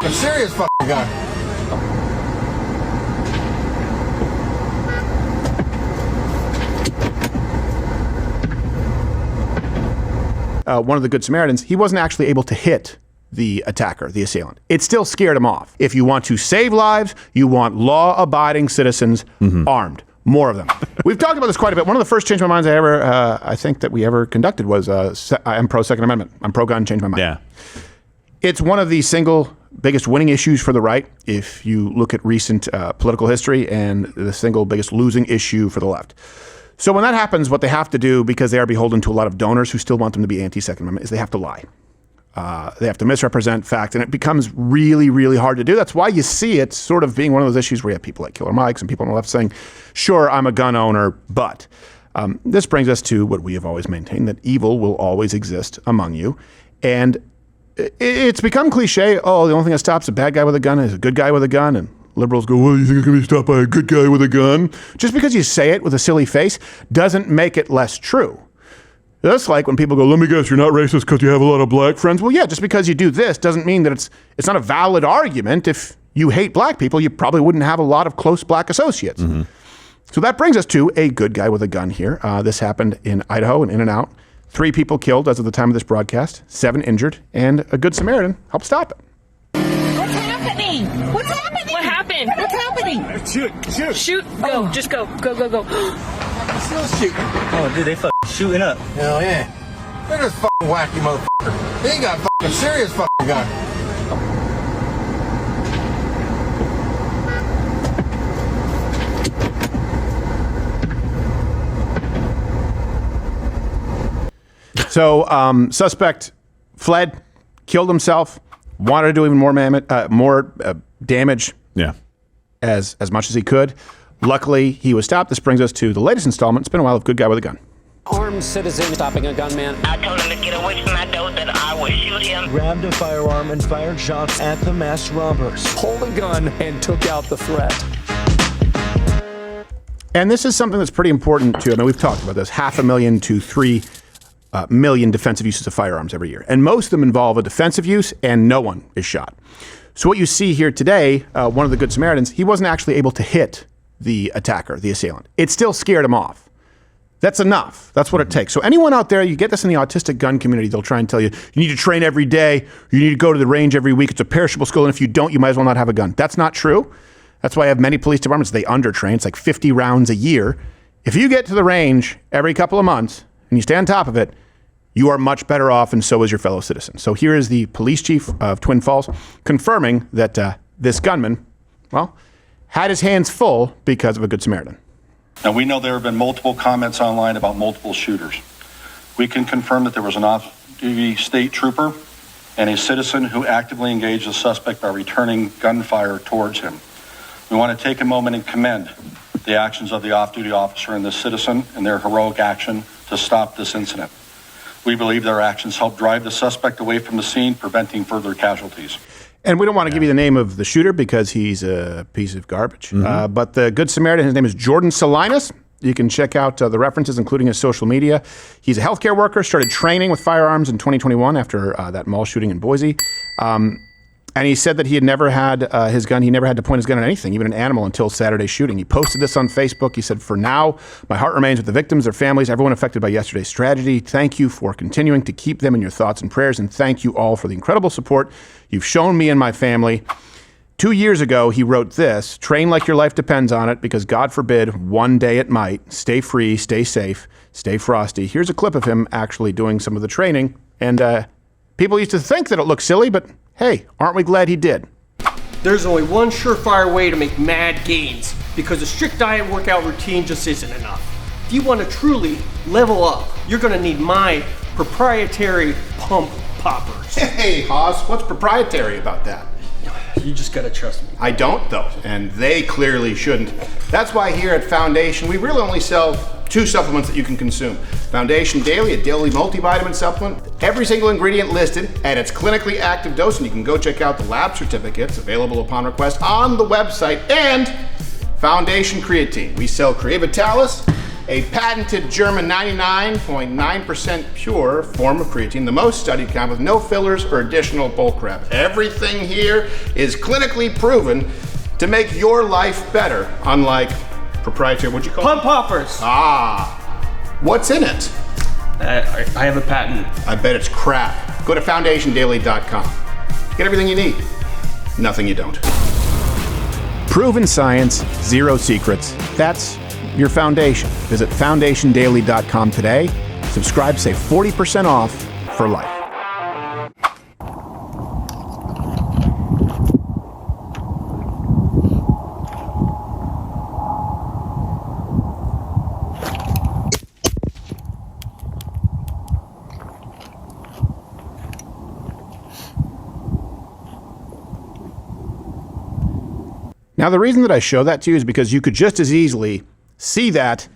a serious fucking guy. One of the Good Samaritans, he wasn't actually able to hit the attacker, the assailant. It still scared him off. If you want to save lives, you want law-abiding citizens armed. More of them. We've talked about this quite a bit. One of the first change my minds I think that we ever conducted was I'm pro Second Amendment. I'm pro gun, change my mind. Yeah. It's one of the single biggest winning issues for the right if you look at recent political history, and the single biggest losing issue for the left. So when that happens, what they have to do, because they are beholden to a lot of donors who still want them to be anti-Second Amendment, is they have to lie. They have to misrepresent fact, and it becomes really, really hard to do. That's why you see it sort of being one of those issues where you have people like Killer Mike's and people on the left saying, sure, I'm a gun owner, but. This brings us to what we have always maintained, that evil will always exist among you. And it's become cliche, oh, the only thing that stops a bad guy with a gun is a good guy with a gun, and liberals go, well, you think it's going to be stopped by a good guy with a gun? Just because you say it with a silly face doesn't make it less true. That's like when people go, let me guess, you're not racist because you have a lot of black friends. Well, yeah, just because you do this doesn't mean that it's not a valid argument. If you hate black people, you probably wouldn't have a lot of close black associates. Mm-hmm. So that brings us to a good guy with a gun here. This happened in Idaho, In-N-Out. 3 people killed as of the time of this broadcast, 7 injured, and a Good Samaritan helped stop it. What's happening? What's happening? What happened? What's happening? Shoot. Shoot. Go. Just go. Go, go, go. Still shooting. Oh, dude, they shooting up. Hell yeah. Look at this fucking wacky motherfucker. He got a serious fucking guy. So suspect fled, killed himself, wanted to do even more damage as much as he could. Luckily, he was stopped. This brings us to the latest installment. It's been a while of Good Guy with a Gun. Armed citizen stopping a gunman. I told him to get away from my door, that I would shoot him. Grabbed a firearm and fired shots at the masked robbers. Pulled a gun and took out the threat. And this is something that's pretty important too. I mean, we've talked about this, 500,000 to 3 million defensive uses of firearms every year. And most of them involve a defensive use and no one is shot. So what you see here today, one of the Good Samaritans, he wasn't actually able to hit the attacker, the assailant. It still scared him off. That's enough. That's what it takes. So anyone out there, you get this in the autistic gun community, they'll try and tell you, you need to train every day, you need to go to the range every week, it's a perishable skill, and if you don't, you might as well not have a gun. That's not true. That's why I have many police departments, they undertrain. It's like 50 rounds a year. If you get to the range every couple of months and you stay on top of it, you are much better off, and so is your fellow citizen. So here is the police chief of Twin Falls confirming that this gunman, well, had his hands full because of a Good Samaritan. Now, we know there have been multiple comments online about multiple shooters. We can confirm that there was an off-duty state trooper and a citizen who actively engaged the suspect by returning gunfire towards him. We want to take a moment and commend the actions of the off-duty officer and the citizen and their heroic action to stop this incident. We believe their actions helped drive the suspect away from the scene, preventing further casualties. And we don't want to give you the name of the shooter because he's a piece of garbage. Mm-hmm. But the Good Samaritan, his name is Jordan Salinas. You can check out the references, including his social media. He's a healthcare worker, started training with firearms in 2021 after that mall shooting in Boise. And he said that he had never had his gun. He never had to point his gun at anything, even an animal, until Saturday's shooting. He posted this on Facebook. He said, for now, my heart remains with the victims, their families, everyone affected by yesterday's tragedy. Thank you for continuing to keep them in your thoughts and prayers. And thank you all for the incredible support you've shown me and my family. 2 years ago, he wrote this: train like your life depends on it, because God forbid, one day it might. Stay free, stay safe, stay frosty. Here's a clip of him actually doing some of the training. And people used to think that it looked silly, but hey, aren't we glad he did? There's only one surefire way to make mad gains, because a strict diet workout routine just isn't enough. If you want to truly level up, you're going to need my proprietary pump poppers. Hey, Haas, what's proprietary about that? You just got to trust me. I don't, though, and they clearly shouldn't. That's why here at Foundation, we really only sell 2 supplements that you can consume. Foundation Daily, a daily multivitamin supplement. Every single ingredient listed at its clinically active dose, and you can go check out the lab certificates available upon request on the website. And Foundation Creatine. We sell Creavitalis a patented German 99.9% pure form of creatine, the most studied kind with no fillers or additional bullcrap. Everything here is clinically proven to make your life better, unlike proprietary, what'd you call Pump it? poppers. What's in it? I have a patent. I bet it's crap. Go to foundationdaily.com. Get everything you need. Nothing you don't. Proven science, zero secrets. That's your foundation. Visit foundationdaily.com today. Subscribe, save 40% off for life. Now, the reason that I show that to you is because you could just as easily see that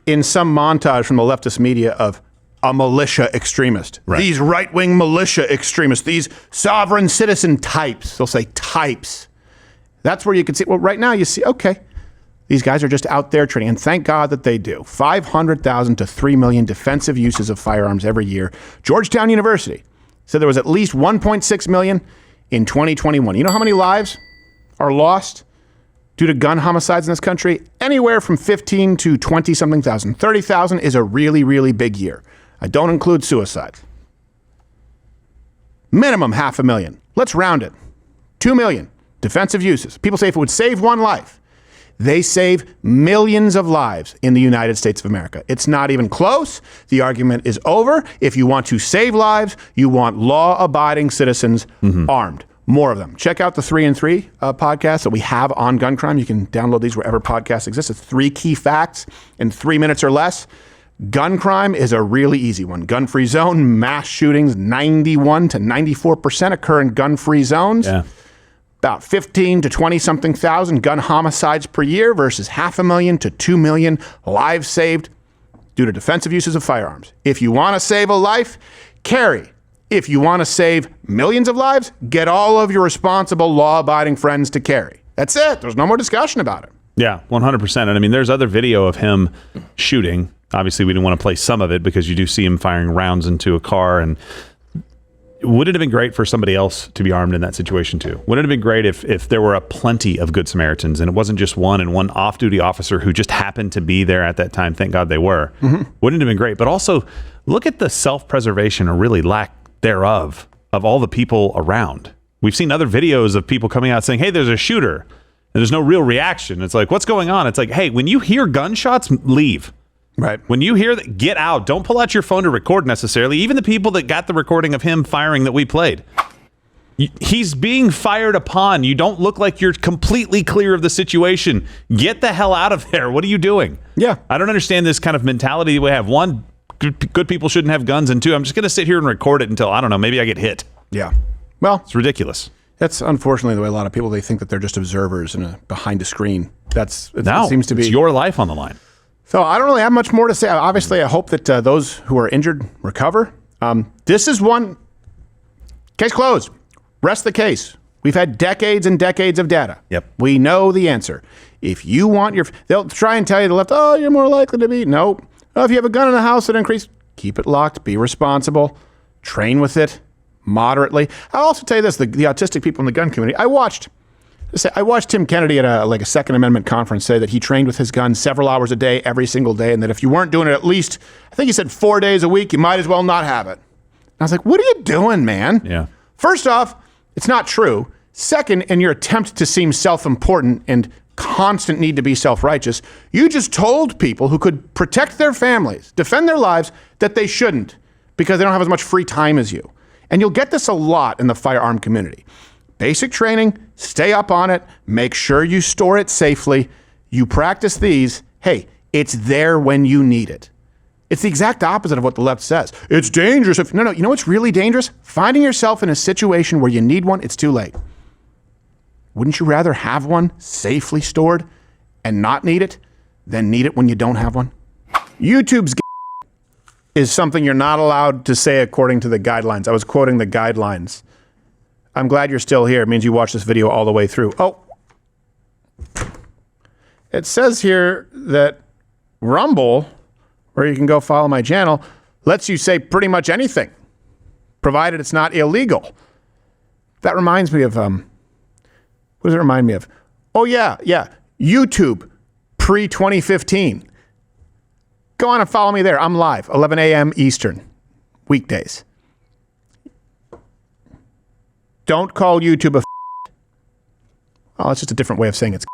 in some montage from the leftist media of a militia extremist. Right. These right-wing militia extremists, these sovereign citizen types. They'll say types. That's where you can see, well, right now you see, okay, these guys are just out there training, and thank God that they do. 500,000 to 3 million defensive uses of firearms every year. Georgetown University said there was at least 1.6 million in 2021. You know how many lives are lost due to gun homicides in this country? Anywhere from 15 to 20-something thousand. 30,000 is a really, really big year. I don't include suicides. Minimum 500,000. Let's round it. 2 million defensive uses. People say if it would save one life, they save millions of lives in the United States of America. It's not even close. The argument is over. If you want to save lives, you want law-abiding citizens armed. More of them. Check out the 3 and 3 podcast that we have on gun crime. You can download these wherever podcasts exist. It's 3 key facts in 3 minutes or less. Gun crime is a really easy one. Gun-free zone, mass shootings, 91 to 94% occur in gun-free zones. Yeah. About 15 to 20-something thousand gun homicides per year versus 500,000 to 2 million lives saved due to defensive uses of firearms. If you want to save a life, carry. If you want to save millions of lives, get all of your responsible, law-abiding friends to carry. That's it. There's no more discussion about it. Yeah, 100%. And I mean, there's other video of him shooting. Obviously, we didn't want to play some of it because you do see him firing rounds into a car. And would it have been great for somebody else to be armed in that situation too? Wouldn't it have been great if there were a plenty of good Samaritans and it wasn't just one and one off-duty officer who just happened to be there at that time? Thank God they were. Wouldn't it have been great? But also, look at the self-preservation or really lack thereof of all the people around. We've seen other videos of people coming out saying, hey, there's a shooter. And there's no real reaction. It's like, what's going on? It's like, hey, when you hear gunshots, leave. Right. When you hear that, get out. Don't pull out your phone to record necessarily. Even the people that got the recording of him firing that we played. He's being fired upon. You don't look like you're completely clear of the situation. Get the hell out of there. What are you doing? Yeah. I don't understand this kind of mentality we have. One, good people shouldn't have guns, and 2, I'm just going to sit here and record it until, I don't know, maybe I get hit. Yeah. Well, it's ridiculous. That's unfortunately the way a lot of people, they think that they're just observers behind a screen. It seems to be. It's your life on the line. So I don't really have much more to say. Obviously, I hope that those who are injured recover. This is one case closed. Rest the case. We've had decades and decades of data. Yep. We know the answer. If you want they'll try and tell you the left, oh, you're more likely to be. Nope. Oh, if you have a gun in the house that increase, keep it locked, be responsible, train with it moderately. I'll also tell you this, the autistic people in the gun community, I watched Tim Kennedy at a Second Amendment conference say that he trained with his gun several hours a day, every single day, and that if you weren't doing it at least, I think he said 4 days a week, you might as well not have it. And I was like, what are you doing, man? Yeah. First off, it's not true. Second, in your attempt to seem self-important and constant need to be self-righteous, you just told people who could protect their families, defend their lives, that they shouldn't because they don't have as much free time as you. And you'll get this a lot in the firearm community. Basic training, stay up on it, make sure you store it safely. You practice these, hey, it's there when you need it. It's the exact opposite of what the left says. It's dangerous. No, you know what's really dangerous? Finding yourself in a situation where you need one, it's too late. Wouldn't you rather have one safely stored and not need it than need it when you don't have one? YouTube's is something you're not allowed to say according to the guidelines. I was quoting the guidelines. I'm glad you're still here. It means you watched this video all the way through. Oh, it says here that Rumble, where you can go follow my channel, lets you say pretty much anything, provided it's not illegal. That reminds me of, what does it remind me of? Oh, yeah. YouTube, pre-2015. Go on and follow me there. I'm live, 11 a.m. Eastern, weekdays. Don't call YouTube a. Oh, it's just a different way of saying it's.